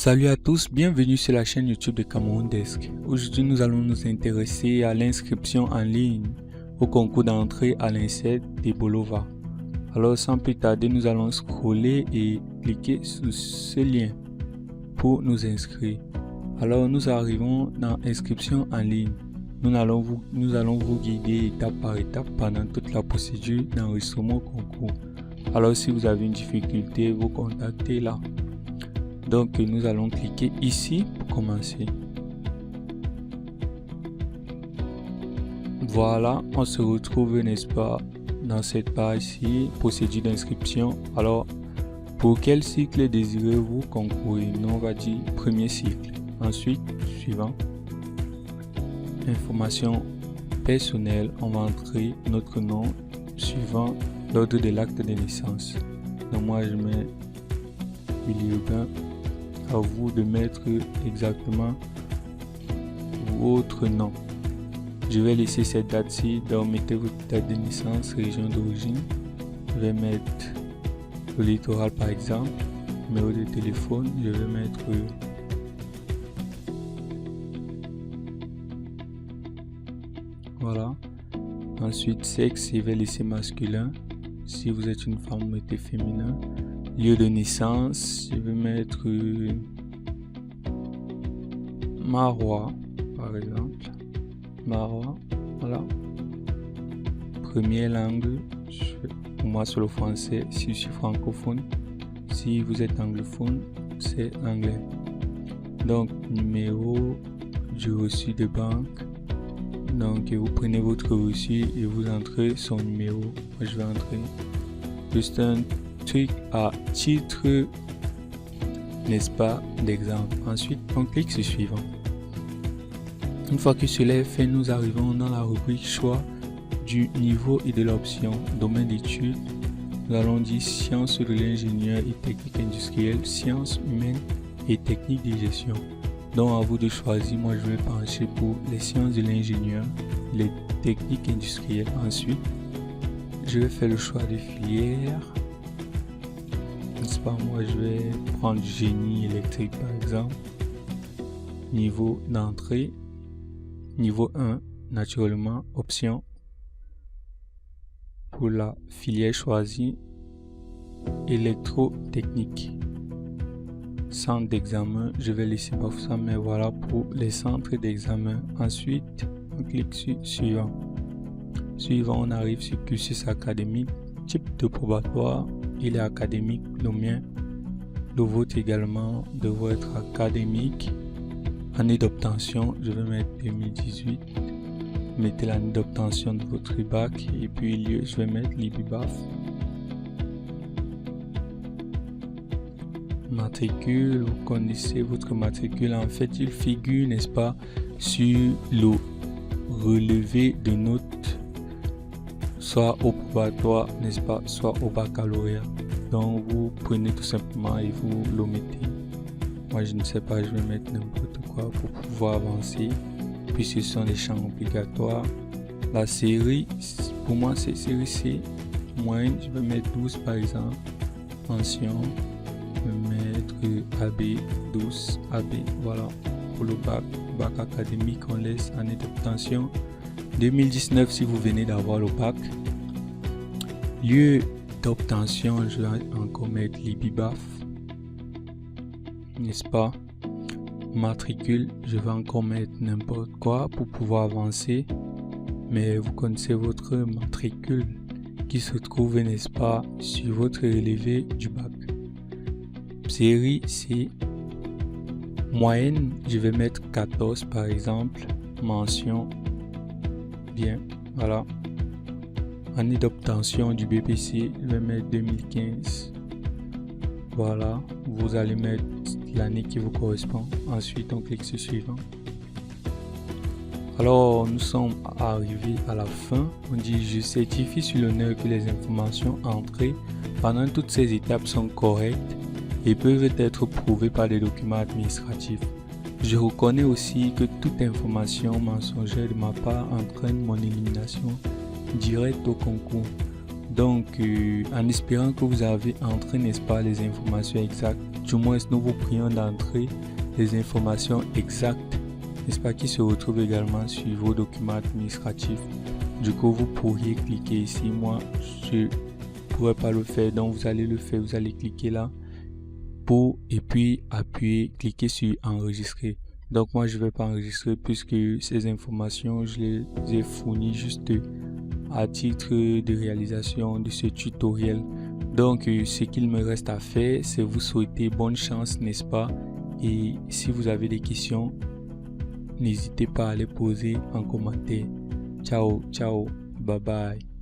Salut à tous, bienvenue sur la chaîne YouTube de Cameroun Desk. Aujourd'hui, nous allons nous intéresser à l'inscription en ligne au concours d'entrée à l'INSET de Bolova. Alors, sans plus tarder, nous allons scroller et cliquer sur ce lien pour nous inscrire. Alors, nous arrivons dans inscription en ligne. Nous allons vous guider étape par étape pendant toute la procédure d'enregistrement au concours. Alors, si vous avez une difficulté, vous contactez là. Donc nous allons cliquer ici pour commencer. Voilà, on se retrouve, n'est-ce pas, dans cette page-ci, procédure d'inscription. Alors, pour quel cycle désirez-vous concourir? Nous, on va dire premier cycle. Ensuite, suivant. Information personnelle, on va entrer notre nom suivant l'ordre de l'acte de naissance. Donc moi, je mets Willy Aubin. À vous de mettre exactement votre nom. Je vais laisser cette date-ci, donc mettez votre date de naissance, région d'origine. Je vais mettre le littoral par exemple, numéro de téléphone, je vais mettre voilà. Ensuite sexe, je vais laisser masculin. Si vous êtes une femme, mettez féminin. Lieu de naissance, je vais mettre Marois, par exemple. Marois, voilà. Première langue, pour moi c'est le français, si je suis francophone. Si vous êtes anglophone, c'est anglais. Donc, numéro du reçu de banque. Donc, vous prenez votre reçu et vous entrez son numéro. Moi, je vais entrer juste un truc à titre, n'est-ce pas, d'exemple. Ensuite, on clique sur suivant. Une fois que cela est fait, nous arrivons dans la rubrique choix du niveau et de l'option domaine d'études. Nous allons dire sciences de l'ingénieur et technique industrielle, sciences humaines et techniques de gestion. Donc à vous de choisir. Moi je vais pencher pour les sciences de l'ingénieur, les techniques industrielles. Ensuite, je vais faire le choix des filières. Moi je vais prendre génie électrique par exemple. Niveau d'entrée, niveau 1, naturellement, option. Pour la filière choisie, électrotechnique. Centre d'examen, je vais laisser ça, mais voilà pour les centres d'examen. Ensuite, on clique sur suivant. Suivant, on arrive sur cursus académique, type de probatoire. Il est académique, le mien. Le vôtre également devrait être académique. Année d'obtention, je vais mettre 2018. Mettez l'année d'obtention de votre bac et puis lieu, je vais mettre Libibaf. Matricule, vous connaissez votre matricule. En fait, il figure, n'est-ce pas, sur le relevé de notes, soit au probatoire, n'est-ce pas, soit au baccalauréat. Donc vous prenez tout simplement et vous le mettez. Moi je ne sais pas, je vais mettre n'importe quoi pour pouvoir avancer. Puis ce sont les champs obligatoires. La série, pour moi c'est série C. Moyenne, je vais mettre 12 par exemple. Mention, je vais mettre AB, 12 AB. Voilà, pour le bac académique, on laisse année d'obtention 2019 si vous venez d'avoir le bac. Lieu d'obtention, je vais encore mettre Libibaf, n'est-ce pas. Matricule, je vais encore mettre n'importe quoi pour pouvoir avancer, mais vous connaissez votre matricule qui se trouve, n'est-ce pas, sur votre relevé du bac. Série C. Moyenne, je vais mettre 14 par exemple. Mention, bien, voilà. Année d'obtention du BPC, je vais mettre 2015. Voilà, vous allez mettre l'année qui vous correspond. Ensuite, on clique sur suivant. Alors, nous sommes arrivés à la fin. On dit je certifie sur l'honneur que les informations entrées pendant toutes ces étapes sont correctes et peuvent être prouvées par des documents administratifs. Je reconnais aussi que toute information mensongère de ma part entraîne mon élimination directe au concours. Donc, en espérant que vous avez entré, n'est-ce pas, les informations exactes, du moins nous vous prions d'entrer les informations exactes, n'est-ce pas, qui se retrouvent également sur vos documents administratifs. Du coup, vous pourriez cliquer ici. Moi, je ne pourrais pas le faire, donc vous allez le faire. Vous allez cliquer là et puis appuyer, cliquer sur enregistrer. Donc moi, je ne vais pas enregistrer puisque ces informations, je les ai fournies juste à titre de réalisation de ce tutoriel. Donc, ce qu'il me reste à faire, c'est vous souhaiter bonne chance, n'est-ce pas? Et si vous avez des questions, n'hésitez pas à les poser en commentaire. Ciao, ciao, bye bye.